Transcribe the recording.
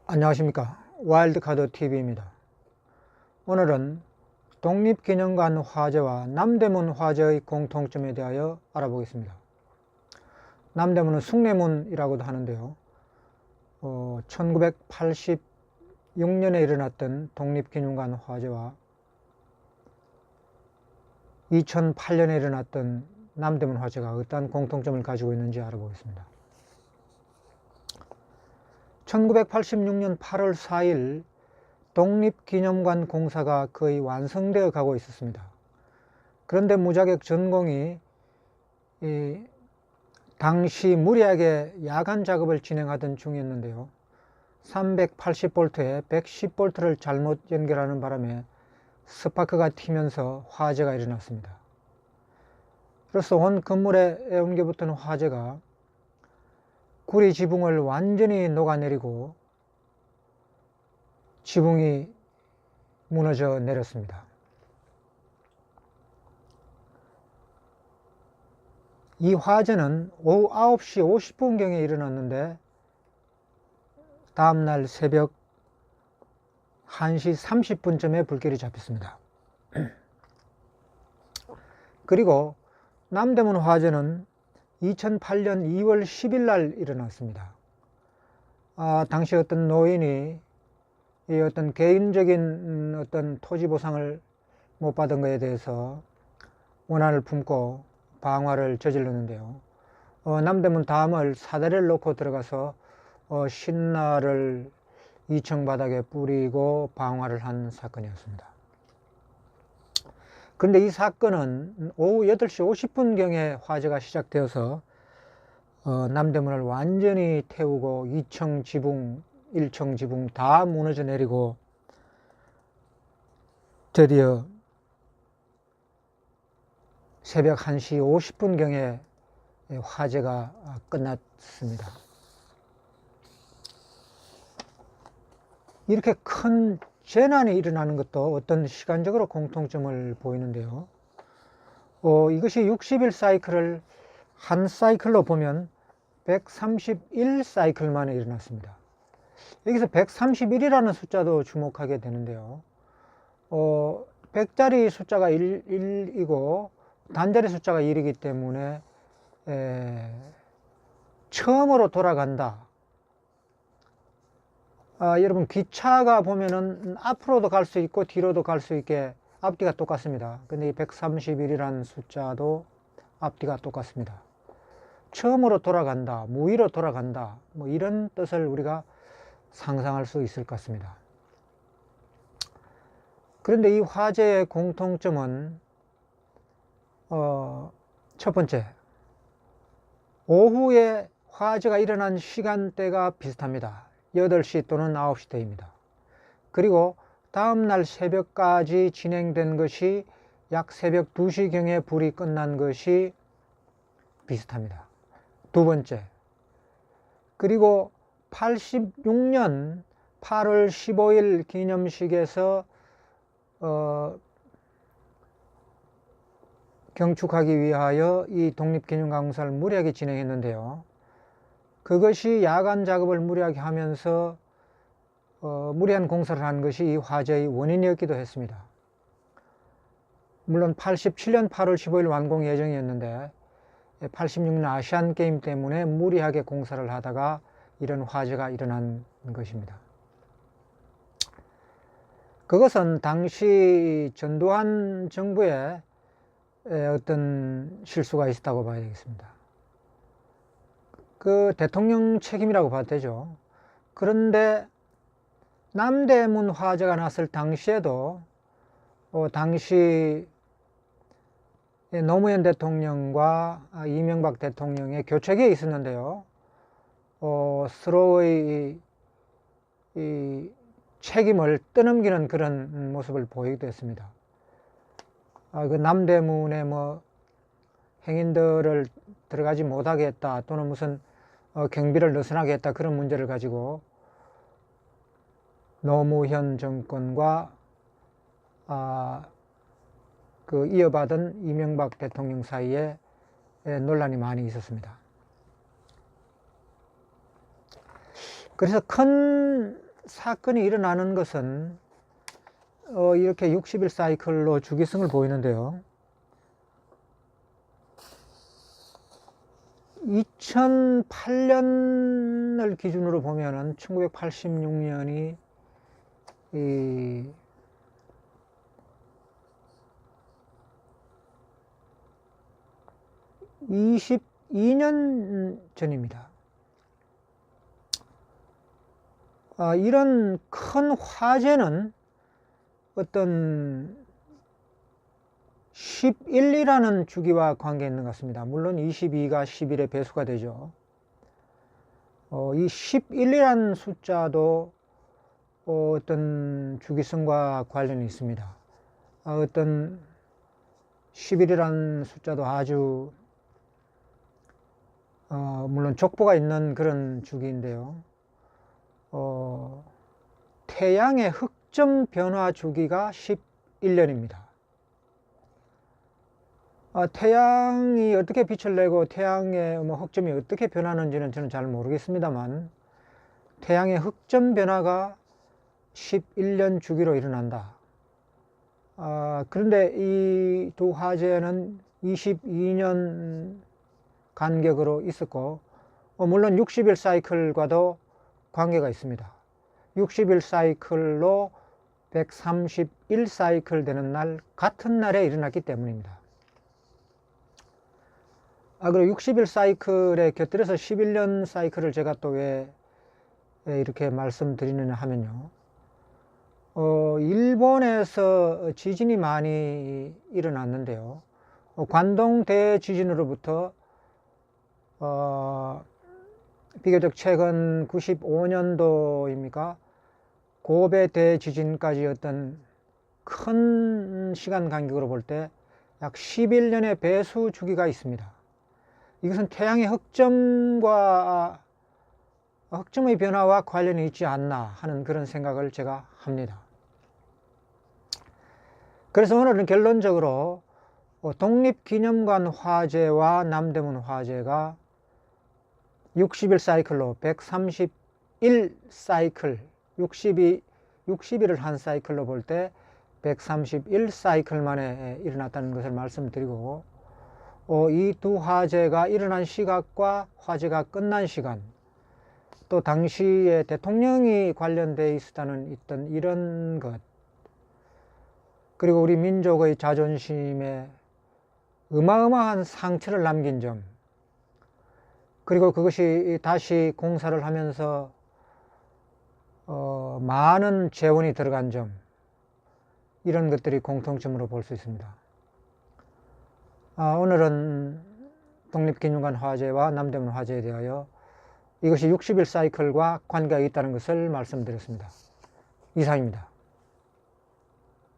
안녕하십니까. 와일드카드TV입니다. 오늘은 독립기념관 화재와 남대문 화재의 공통점에 대하여 알아보겠습니다. 남대문은 숭례문이라고도 하는데요. 1986년에 일어났던 독립기념관 화재와 2008년에 일어났던 남대문 화재가 어떠한 공통점을 가지고 있는지 알아보겠습니다. 1986년 8월 4일 독립기념관 공사가 거의 완성되어 가고 있었습니다. 그런데 무자격 전공이 당시 무리하게 야간 작업을 진행하던 중이었는데요. 380V에 110V를 잘못 연결하는 바람에 스파크가 튀면서 화재가 일어났습니다. 그래서 온 건물에 옮겨붙은 화재가 구리 지붕을 완전히 녹아내리고 지붕이 무너져 내렸습니다. 이 화재는 오후 9시 50분경에 일어났는데 다음날 새벽 1시 30분쯤에 불길이 잡혔습니다. 그리고 남대문 화재는 2008년 2월 10일 날 일어났습니다. 당시 어떤 노인이 이 어떤 개인적인 어떤 토지 보상을 못 받은 것에 대해서 원한을 품고 방화를 저질렀는데요. 남대문 담을 사다리를 놓고 들어가서 신나를 2층 바닥에 뿌리고 방화를 한 사건이었습니다. 그런데 이 사건은 오후 8시 50분경에 화재가 시작되어서 남대문을 완전히 태우고 2층 지붕, 1층 지붕 다 무너져 내리고 드디어 새벽 1시 50분경에 화재가 끝났습니다. 이렇게 큰 재난이 일어나는 것도 어떤 시간적으로 공통점을 보이는데요. 이것이 60일 사이클을 한 사이클로 보면 131 사이클 만에 일어났습니다. 여기서 131이라는 숫자도 주목하게 되는데요. 100자리 숫자가 1이고 단자리 숫자가 1이기 때문에 처음으로 돌아간다. 여러분 기차가 보면은 앞으로도 갈 수 있고 뒤로도 갈 수 있게 앞뒤가 똑같습니다. 근데 이 131이라는 숫자도 앞뒤가 똑같습니다. 처음으로 돌아간다, 무위로 돌아간다, 뭐 이런 뜻을 우리가 상상할 수 있을 것 같습니다. 그런데 이 화재의 공통점은 첫 번째, 오후에 화재가 일어난 시간대가 비슷합니다. 8시 또는 9시 대입니다. 그리고 다음날 새벽까지 진행된 것이 약 새벽 2시경에 불이 끝난 것이 비슷합니다. 두 번째, 그리고 86년 8월 15일 기념식에서 경축하기 위하여 이 독립기념관 공사를 무리하게 진행했는데요. 그것이 야간 작업을 무리하게 하면서 무리한 공사를 한 것이 이 화재의 원인이었기도 했습니다. 물론 87년 8월 15일 완공 예정이었는데 86년 아시안게임 때문에 무리하게 공사를 하다가 이런 화재가 일어난 것입니다. 그것은 당시 전두환 정부의 어떤 실수가 있었다고 봐야 되겠습니다. 그 대통령 책임이라고 봐도 되죠. 그런데 남대문 화재가 났을 당시에도 당시 노무현 대통령과 이명박 대통령의 교체기에 있었는데요. 서로의 이 책임을 떠넘기는 그런 모습을 보이기도 했습니다. 그 남대문에 뭐 행인들을 들어가지 못하게 했다 또는 무슨 경비를 느슨하게 했다 그런 문제를 가지고 노무현 정권과 그 이어받은 이명박 대통령 사이에 논란이 많이 있었습니다. 그래서 큰 사건이 일어나는 것은 이렇게 60일 사이클로 주기성을 보이는데요. 2008년을 기준으로 보면은 1986년이 22년 전입니다. 이런 큰 화재는 어떤 11이라는 주기와 관계 있는 것 같습니다. 물론 22가 11의 배수가 되죠. 이 11이라는 숫자도 어떤 주기성과 관련이 있습니다. 어떤 11이라는 숫자도 아주 물론 족보가 있는 그런 주기인데요. 태양의 흑점 변화 주기가 11년입니다. 태양이 어떻게 빛을 내고 태양의 흑점이 어떻게 변하는지는 저는 잘 모르겠습니다만, 태양의 흑점 변화가 11년 주기로 일어난다. 그런데 이 두 화재는 22년 간격으로 있었고, 물론 60일 사이클과도 관계가 있습니다. 60일 사이클로 131 사이클 되는 날, 같은 날에 일어났기 때문입니다. 그리고 60일 사이클에 곁들여서 11년 사이클을 제가 또 왜 이렇게 말씀드리느냐 하면요. 일본에서 지진이 많이 일어났는데요. 관동 대지진으로부터 비교적 최근 95년도입니까? 고베 대지진까지 어떤 큰 시간 간격으로 볼 때 약 11년의 배수 주기가 있습니다. 이것은 태양의 흑점의 변화와 관련이 있지 않나 하는 그런 생각을 제가 합니다. 그래서 오늘은 결론적으로 독립기념관 화재와 남대문 화재가 60일 사이클로 131 사이클, 60일을 한 사이클로 볼 때 131 사이클 만에 일어났다는 것을 말씀드리고, 이 두 화재가 일어난 시각과 화재가 끝난 시간, 또 당시에 대통령이 관련되어 있었다는 이런 것, 그리고 우리 민족의 자존심에 어마어마한 상처를 남긴 점, 그리고 그것이 다시 공사를 하면서 많은 재원이 들어간 점, 이런 것들이 공통점으로 볼 수 있습니다. 오늘은 독립기념관 화재와 남대문 화재에 대하여 이것이 60일 사이클과 관계가 있다는 것을 말씀드렸습니다. 이상입니다.